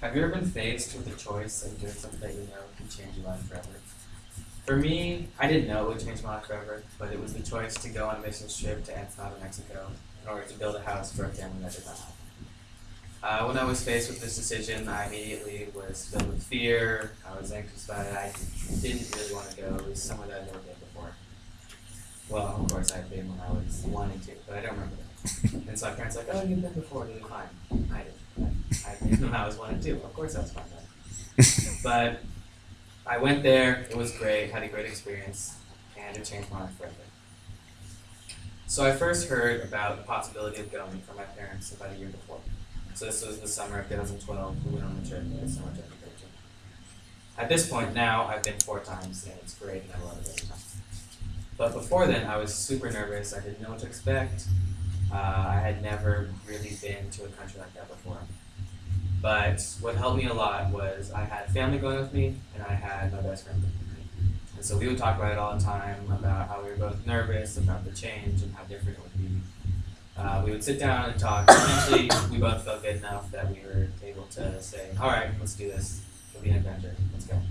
Have you ever been faced with a choice of doing something that you know can change your life forever? For me, I didn't know it would change my life forever, but it was the choice to go on a mission trip to Ensenada, Mexico, in order to build a house for a family that did not have. When I was faced with this decision, I immediately was filled with fear. I was anxious about it. I didn't really want to go. It was somewhere that I'd never been before. Well, of course, I'd been when I was wanting to, but I don't remember that. And so my parents were like, oh, you've been before, you'll be fine. I didn't. I'd been when I was wanting to. Of course I was fine then. But I went there, it was great, had a great experience, and it changed my life forever. So I first heard about the possibility of going from my parents about a year before. So this was the summer of 2012, we went on the trip, it was summer 2013. At this point now, I've been 4 times, and it's great, and I love it every time. But before then, I was super nervous, I didn't know what to expect. I had never really been to a country like that before. But what helped me a lot was I had family going with me, and I had my best friend with me. And so we would talk about it all the time, about how we were both nervous about the change and how different it would be. We would sit down and talk. Eventually, we both felt good enough that we were able to say, all right, let's do this. It'll be an adventure. Let's go.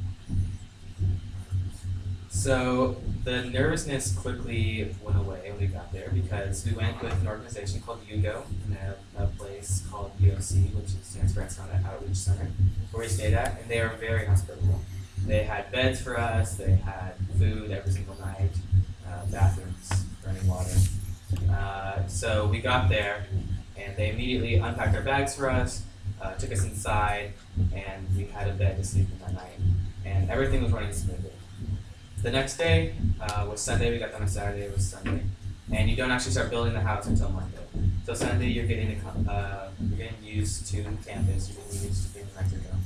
So the nervousness quickly went away when we got there because we went with an organization called UGO and a place called UOC, which stands for Ensenada Outreach Center, where we stayed at, and they are very hospitable. They had beds for us, they had food every single night, bathrooms, running water. So we got there, and they immediately unpacked our bags for us, took us inside, and we had a bed to sleep in that night, and everything was running smoothly. The next day was Sunday. We got done on Saturday. It was Sunday, and you don't actually start building the house until Monday. So Sunday, you're getting used to campus. You're getting used to being in Mexico.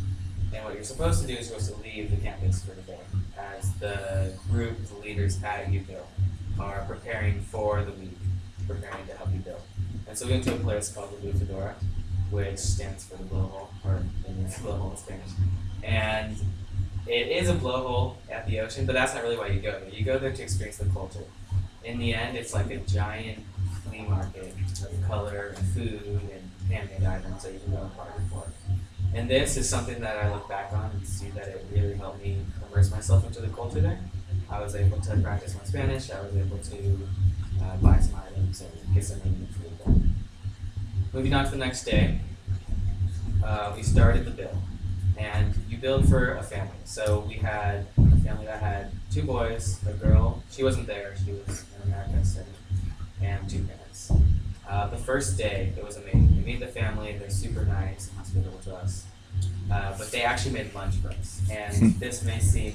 And what you're supposed to do is you're supposed to leave the campus for the day, as the group, the leaders at UGO, are preparing for the week, preparing to help you build. And so we went to a place called the Bufadora, which stands for the blowhole, or it means blowhole in Spanish. And it is a blowhole at the ocean, but that's not really why you go there. You go there to experience the culture. In the end, it's like a giant flea market of color and food and handmade items that you can go and bargain for. And this is something that I look back on and see that it really helped me immerse myself into the culture there. I was able to practice my Spanish, I was able to buy some items and get some Indian food there. Moving on to the next day, we started the build. And you build for a family. So we had a family that had 2 boys, a girl. She wasn't there. She was in America studying, and 2 parents. The first day, it was amazing. We meet the family. They're super nice and hospitable to us. But they actually made lunch for us. And this may seem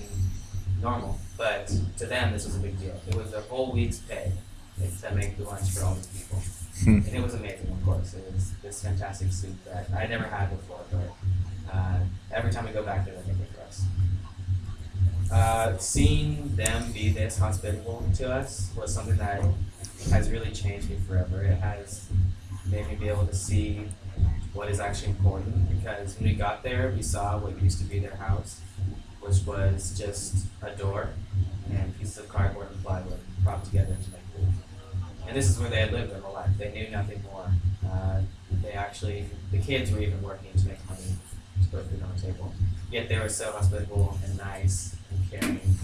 normal, but to them, this was a big deal. It was a whole week's pay to make the lunch for all these people. And it was amazing, of course. It was this fantastic soup that I never had before, but every time we go back there, they make it for us. Seeing them be this hospitable to us was something that has really changed me forever. It has made me be able to see what is actually important, because when we got there, we saw what used to be their house, which was just a door and pieces of cardboard and plywood propped together to make food. And this is where they had lived their whole life. They knew nothing more. The kids were even working to make money to put food on the table. Yet they were so hospitable and nice and caring,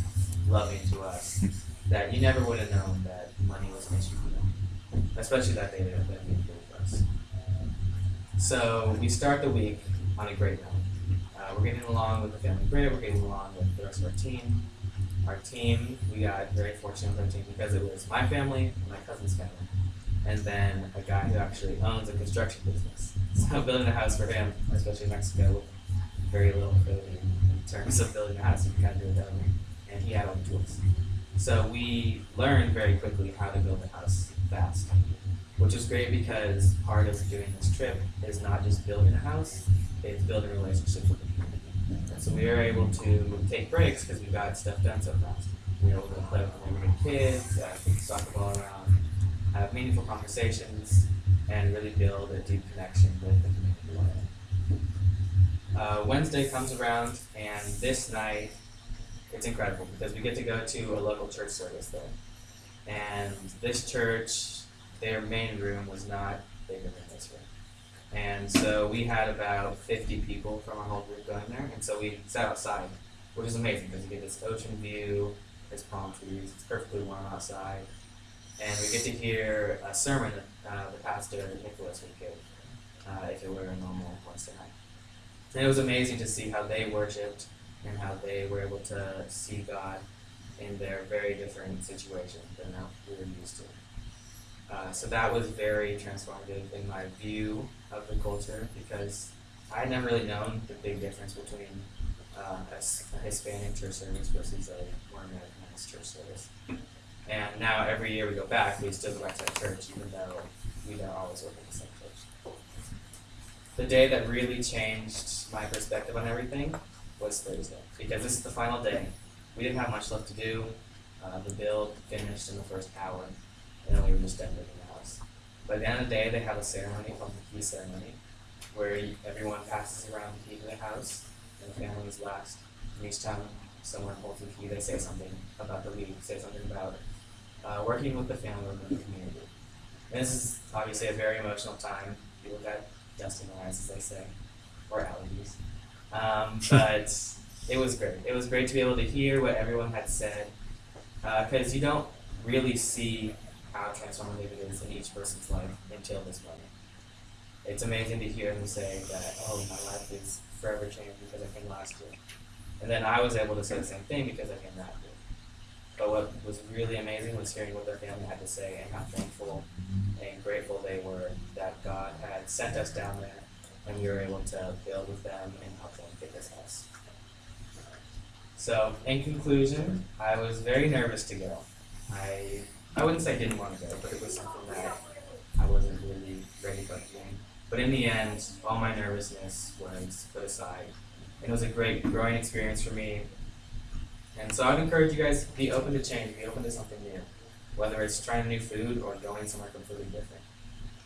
loving to us, that you never would have known that money was an issue for them, especially that they didn't being food for us. So we start the week on a great note. We're getting along with the family great, we're getting along with the rest of our team. Our team, we got very fortunate with our team because it was my family and my cousin's family, and then a guy who actually owns a construction business. So building a house for him, especially in Mexico, with very little food in terms of building a house, you can kind of do it that way. And he had all the tools. So we learned very quickly how to build a house fast, which is great because part of doing this trip is not just building a house, it's building relationships with the community. And so we were able to take breaks because we got stuff done so fast. We were able to play with the neighborhood kids, kick the soccer ball around, have meaningful conversations, and really build a deep connection with the community. Wednesday comes around, and this night, it's incredible because we get to go to a local church service there. And this church, their main room was not bigger than this room. And so we had about 50 people from our whole group going there, and so we sat outside, which is amazing because you get this ocean view, there's palm trees, it's perfectly warm outside, and we get to hear a sermon that the pastor Nicholas would give if it were a normal Wednesday night. And it was amazing to see how they worshipped and how they were able to see God in their very different situation than we were used to. So that was very transformative in my view of the culture because I had never really known the big difference between a Hispanic church service versus a more Americanized church service. And now every year we go back, we still go back to that church even though we don't always work in the same church. The day that really changed my perspective on everything was Thursday because this is the final day. We didn't have much left to do. The build finished in the first hour. And then we were just decorating the house. By the end of the day, they have a ceremony called the key ceremony, where everyone passes around the key to the house, and the family is last. And each time someone holds the key, they say something about the league, say something about working with the family, working with the community. And this is obviously a very emotional time. People got dust in their eyes, as they say, or allergies. But it was great. It was great to be able to hear what everyone had said, because you don't really see how transformative it is in each person's life until this moment. It's amazing to hear them say that, oh, my life is forever changed because I came last year. And then I was able to say the same thing because I came that year. But what was really amazing was hearing what their family had to say and how thankful and grateful they were that God had sent us down there and we were able to build with them and help them get this house. So, in conclusion, I was very nervous to go. I wouldn't say I didn't want to go, but it was something that I wasn't really ready for doing. But in the end, all my nervousness was put aside. And it was a great growing experience for me. And so I'd encourage you guys to be open to change, be open to something new. Whether it's trying new food or going somewhere completely different.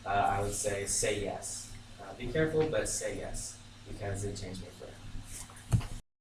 I would say yes. Be careful, but say yes, because it changed me forever.